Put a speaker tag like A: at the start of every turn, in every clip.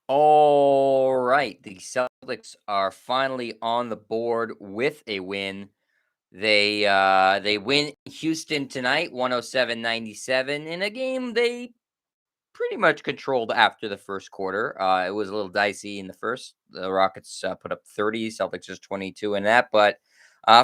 A: All right, the Celtics are finally on the board with a win. They win Houston tonight, 107-97 in a game they pretty much controlled after the first quarter. It was a little dicey in the first. The Rockets put up 30, Celtics just 22 in that, but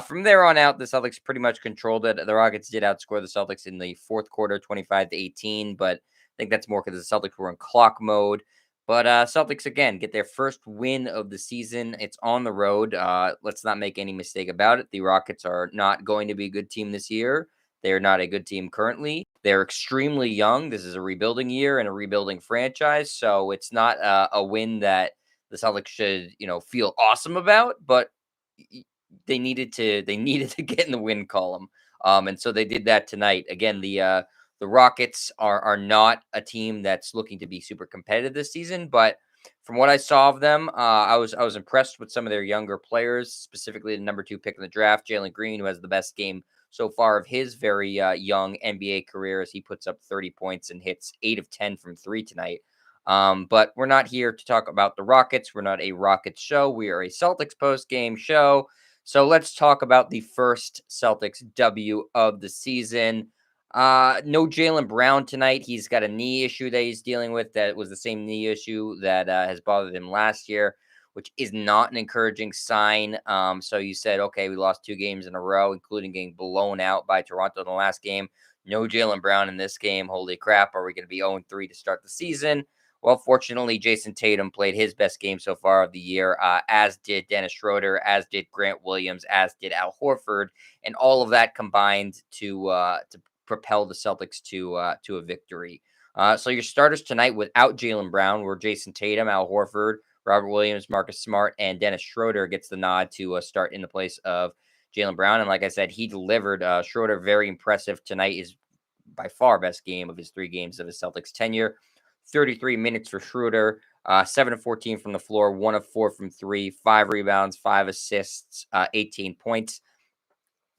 A: from there on out, the Celtics pretty much controlled it. The Rockets did outscore the Celtics in the fourth quarter, 25-18, but I think that's more because the Celtics were in clock mode. But Celtics again get their first win of the season. It's on the road. Let's not make any mistake about it. The Rockets are not going to be a good team this year. They are not a good team currently. They're extremely young. This is a rebuilding year and a rebuilding franchise, so it's not a win that the Celtics should, feel awesome about. But y- they needed to get in the win column, and so they did that tonight. Again, the Rockets are not a team that's looking to be super competitive this season, but from what I saw of them, I was impressed with some of their younger players, specifically the number 2 pick in the draft, Jalen Green, who has the best game so far of his very young NBA career as he puts up 30 points and hits 8 of 10 from 3 tonight. But we're not here to talk about the Rockets. We're not a Rockets show. We are a Celtics post game show. So let's talk about the first Celtics W of the season. No Jalen Brown tonight. He's got a knee issue that he's dealing with. That was the same knee issue that has bothered him last year, which is not an encouraging sign. So you said, okay, we lost 2 games in a row, including getting blown out by Toronto in the last game. No Jalen Brown in this game. Holy crap. Are we going to be 0-3 to start the season? Well, fortunately, Jason Tatum played his best game so far of the year, as did Dennis Schroeder, as did Grant Williams, as did Al Horford. And all of that combined to propel the Celtics to a victory. So your starters tonight without Jalen Brown were Jason Tatum, Al Horford, Robert Williams, Marcus Smart, and Dennis Schroeder gets the nod to start in the place of Jalen Brown. And like I said, he delivered. Schroeder, very impressive tonight, is by far best game of his 3 games of his Celtics tenure. 33 minutes for Schroeder, 7 of 14 from the floor, 1 of 4 from 3, 5 rebounds, 5 assists, 18 points.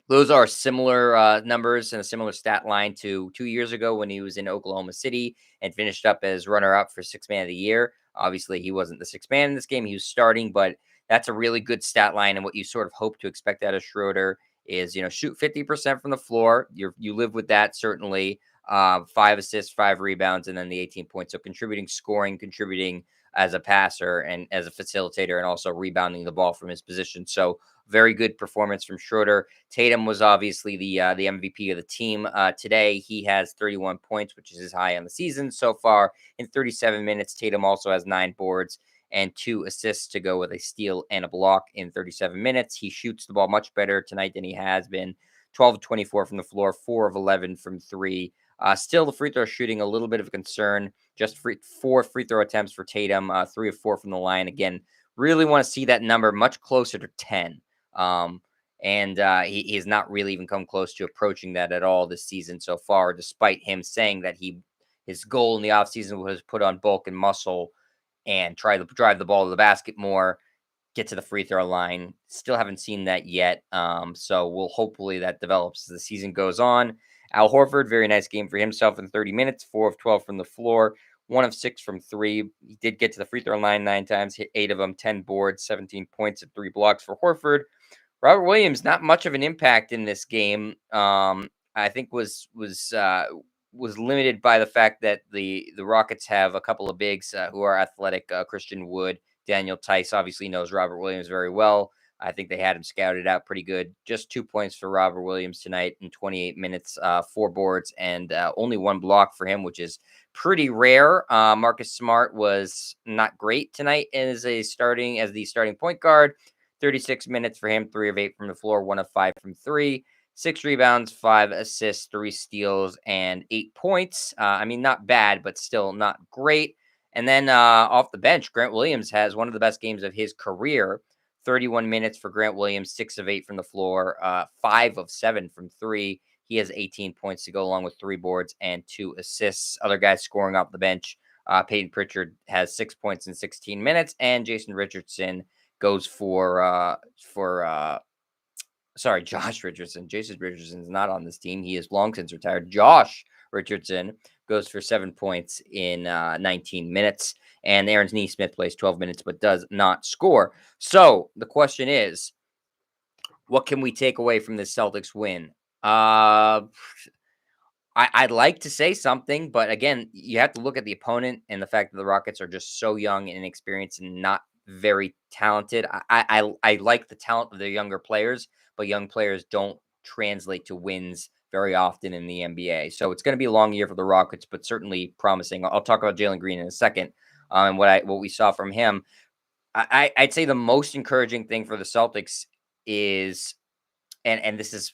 A: Those are similar numbers and a similar stat line to 2 years ago when he was in Oklahoma City and finished up as runner-up for Sixth Man of the Year. Obviously, he wasn't the sixth man in this game; he was starting, but that's a really good stat line. And what you sort of hope to expect out of Schroeder is, shoot 50% from the floor. You live with that certainly. 5 assists, 5 rebounds, and then the 18 points. So contributing, scoring, contributing as a passer and as a facilitator, and also rebounding the ball from his position. So very good performance from Schroeder. Tatum was obviously the MVP of the team today. He has 31 points, which is his high on the season so far. In 37 minutes, Tatum also has 9 boards and 2 assists to go with a steal and a block in 37 minutes. He shoots the ball much better tonight than he has been. 12 of 24 from the floor, 4 of 11 from 3. Still, the free throw shooting a little bit of a concern. Just 4 free throw attempts for Tatum, 3 of 4 from the line. Again, really want to see that number much closer to 10. Um, and he has not really even come close to approaching that at all this season so far, despite him saying that his goal in the offseason was put on bulk and muscle and try to drive the ball to the basket more, get to the free throw line. Still haven't seen that yet. So we'll hopefully that develops as the season goes on. Al Horford, very nice game for himself in 30 minutes, 4 of 12 from the floor, 1 of 6 from 3. He did get to the free throw line 9 times, hit 8 of them, 10 boards, 17 points, and 3 blocks for Horford. Robert Williams, not much of an impact in this game. I think was limited by the fact that the Rockets have a couple of bigs who are athletic. Christian Wood, Daniel Tice obviously knows Robert Williams very well. I think they had him scouted out pretty good. Just 2 points for Robert Williams tonight in 28 minutes, 4 boards, and only 1 block for him, which is pretty rare. Marcus Smart was not great tonight as the starting point guard. 36 minutes for him, 3 of 8 from the floor, 1 of 5 from 3. 6 rebounds, 5 assists, 3 steals, and 8 points. I mean, not bad, but still not great. And then off the bench, Grant Williams has one of the best games of his career. 31 minutes for Grant Williams, 6 of 8 from the floor, 5 of 7 from 3. He has 18 points to go along with 3 boards and 2 assists. Other guys scoring off the bench. Peyton Pritchard has 6 points in 16 minutes, and Jason Richardson goes Josh Richardson. Jason Richardson is not on this team. He is long since retired. Josh Richardson goes for 7 points in 19 minutes. And Aaron Neesmith plays 12 minutes but does not score. So the question is, what can we take away from this Celtics win? I'd like to say something, but again, you have to look at the opponent and the fact that the Rockets are just so young and inexperienced and not very talented. I like the talent of the younger players, but young players don't translate to wins very often in the NBA. So it's going to be a long year for the Rockets, but certainly promising. I'll talk about Jalen Green in a second, and what we saw from him. I'd say the most encouraging thing for the Celtics is, and this is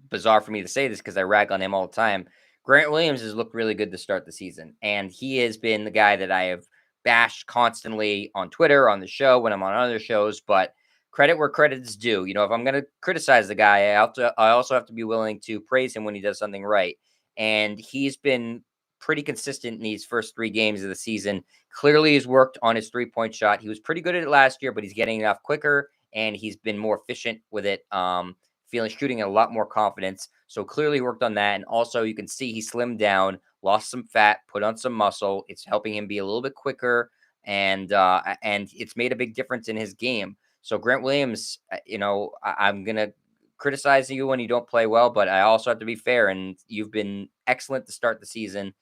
A: bizarre for me to say this because I rag on him all the time. Grant Williams has looked really good to start the season, and he has been the guy that I have bashed constantly on Twitter, on the show, when I'm on other shows. But credit where credit is due. If I'm going to criticize the guy, I also have to be willing to praise him when he does something right. And he's been pretty consistent in these first 3 games of the season. Clearly, he's worked on his 3-point shot. He was pretty good at it last year, but he's getting it off quicker, and he's been more efficient with it. Shooting a lot more confidence. So clearly worked on that. And also you can see he slimmed down, lost some fat, put on some muscle. It's helping him be a little bit quicker, and it's made a big difference in his game. So Grant Williams, I'm gonna criticize you when you don't play well, but I also have to be fair. And you've been excellent to start the season.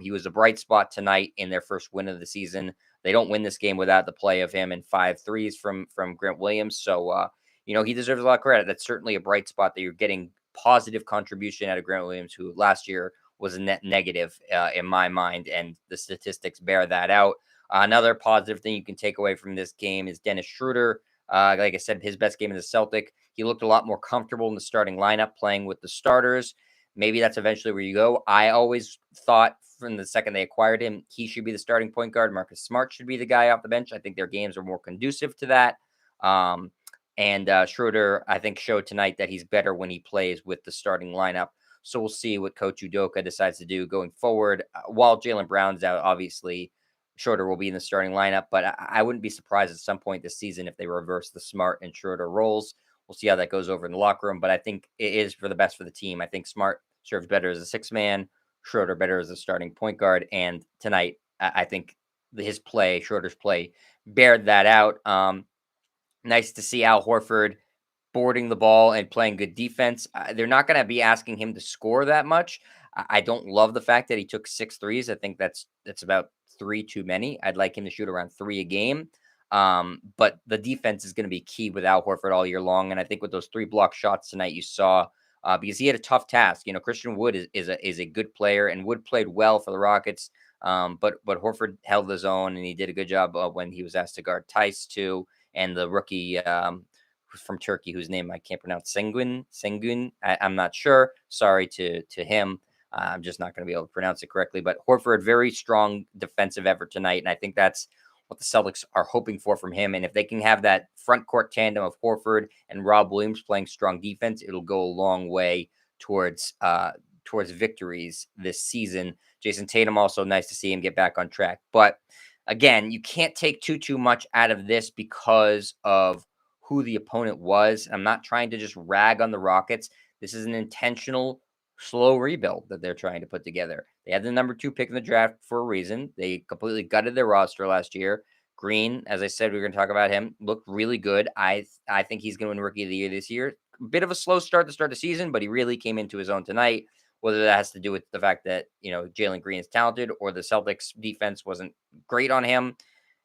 A: He was a bright spot tonight in their first win of the season. They don't win this game without the play of him and 5 threes from Grant Williams. So he deserves a lot of credit. That's certainly a bright spot that you're getting positive contribution out of Grant Williams, who last year was a net negative in my mind, and the statistics bear that out. Another positive thing you can take away from this game is Dennis Schroeder. Like I said, his best game as a Celtic. He looked a lot more comfortable in the starting lineup, playing with the starters. Maybe that's eventually where you go. I always thought from the second they acquired him, he should be the starting point guard. Marcus Smart should be the guy off the bench. I think their games are more conducive to that. And Schroeder, I think, showed tonight that he's better when he plays with the starting lineup. So we'll see what Coach Udoka decides to do going forward. While Jaylen Brown's out, obviously, Schroeder will be in the starting lineup. But I wouldn't be surprised at some point this season if they reverse the Smart and Schroeder roles. We'll see how that goes over in the locker room. But I think it is for the best for the team. I think Smart serves better as a 6-man, Schroeder better as a starting point guard. And tonight, I think Schroeder's play, bared that out. Nice to see Al Horford boarding the ball and playing good defense. They're not going to be asking him to score that much. I don't love the fact that he took 6 threes. I think that's about 3 too many. I'd like him to shoot around 3 a game. But the defense is going to be key with Al Horford all year long. And I think with those 3 block shots tonight, you saw because he had a tough task. Christian Wood is a good player, and Wood played well for the Rockets. But Horford held his own, and he did a good job when he was asked to guard Tice too, and the rookie from Turkey, whose name I can't pronounce, Sengun. I'm not sure. Sorry to him. I'm just not going to be able to pronounce it correctly. But Horford, very strong defensive effort tonight, and I think that's what the Celtics are hoping for from him. And if they can have that front court tandem of Horford and Rob Williams playing strong defense, it'll go a long way towards victories this season. Jason Tatum, also nice to see him get back on track. But again, you can't take too much out of this because of who the opponent was. I'm not trying to just rag on the Rockets. This is an intentional slow rebuild that they're trying to put together. They had the number 2 pick in the draft for a reason. They completely gutted their roster last year. Green, as I said, we were going to talk about him, looked really good. I think he's going to win Rookie of the Year this year. A bit of a slow start to start the season, but he really came into his own tonight. Whether that has to do with the fact that, Jalen Green is talented or the Celtics defense wasn't great on him,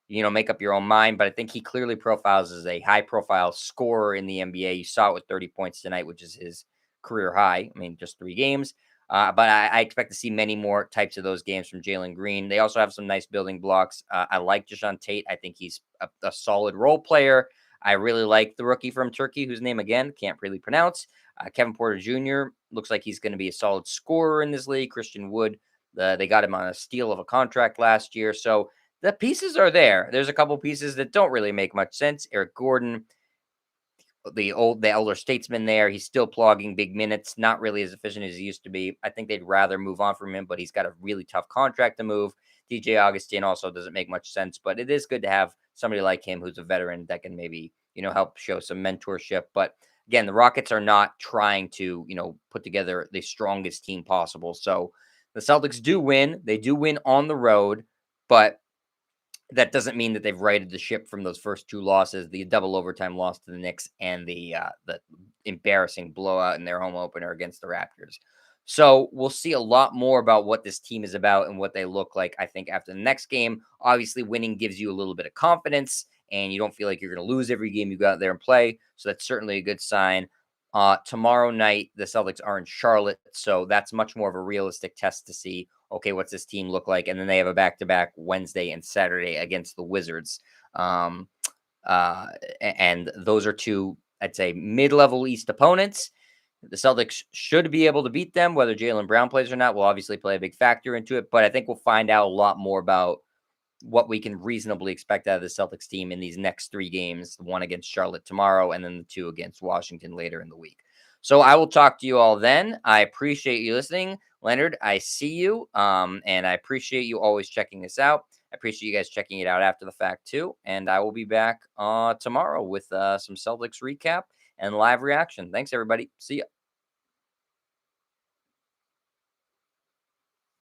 A: make up your own mind. But I think he clearly profiles as a high profile scorer in the NBA. You saw it with 30 points tonight, which is his career high. I mean, just 3 games. But I expect to see many more types of those games from Jalen Green. They also have some nice building blocks. I like Jae'Sean Tate. I think he's a solid role player. I really like the rookie from Turkey, whose name, again, can't really pronounce. Kevin Porter Jr. looks like he's going to be a solid scorer in this league. Christian Wood, they got him on a steal of a contract last year. So the pieces are there. There's a couple pieces that don't really make much sense. Eric Gordon, the elder statesman there, he's still plugging big minutes, not really as efficient as he used to be. I think they'd rather move on from him, but he's got a really tough contract to move. DJ Augustin also doesn't make much sense, but it is good to have somebody like him who's a veteran that can maybe, help show some mentorship. But again, the Rockets are not trying to, put together the strongest team possible. So The Celtics do win. They do win on the road, but that doesn't mean that they've righted the ship from those first two losses, the double overtime loss to the Knicks and the embarrassing blowout in their home opener against the Raptors. So we'll see a lot more about what this team is about and what they look like, I think, after the next game. Obviously, winning gives you a little bit of confidence and you don't feel like you're going to lose every game you go out there and play. So that's certainly a good sign. Tomorrow night, the Celtics are in Charlotte. So that's much more of a realistic test to see, okay, what's this team look like? And then they have a back to back Wednesday and Saturday against the Wizards. Um, uh, and those are two, I'd say, mid level East opponents. The Celtics should be able to beat them, whether Jaylen Brown plays or not will obviously play a big factor into it. But I think we'll find out a lot more about what we can reasonably expect out of the Celtics team in these next three games, the one against Charlotte tomorrow, and then the two against Washington later in the week. So I will talk to you all then. I appreciate you listening. Leonard, I see you. And I appreciate you always checking this out. I appreciate you guys checking it out after the fact too. And I will be back tomorrow with some Celtics recap and live reaction. Thanks, everybody. See ya.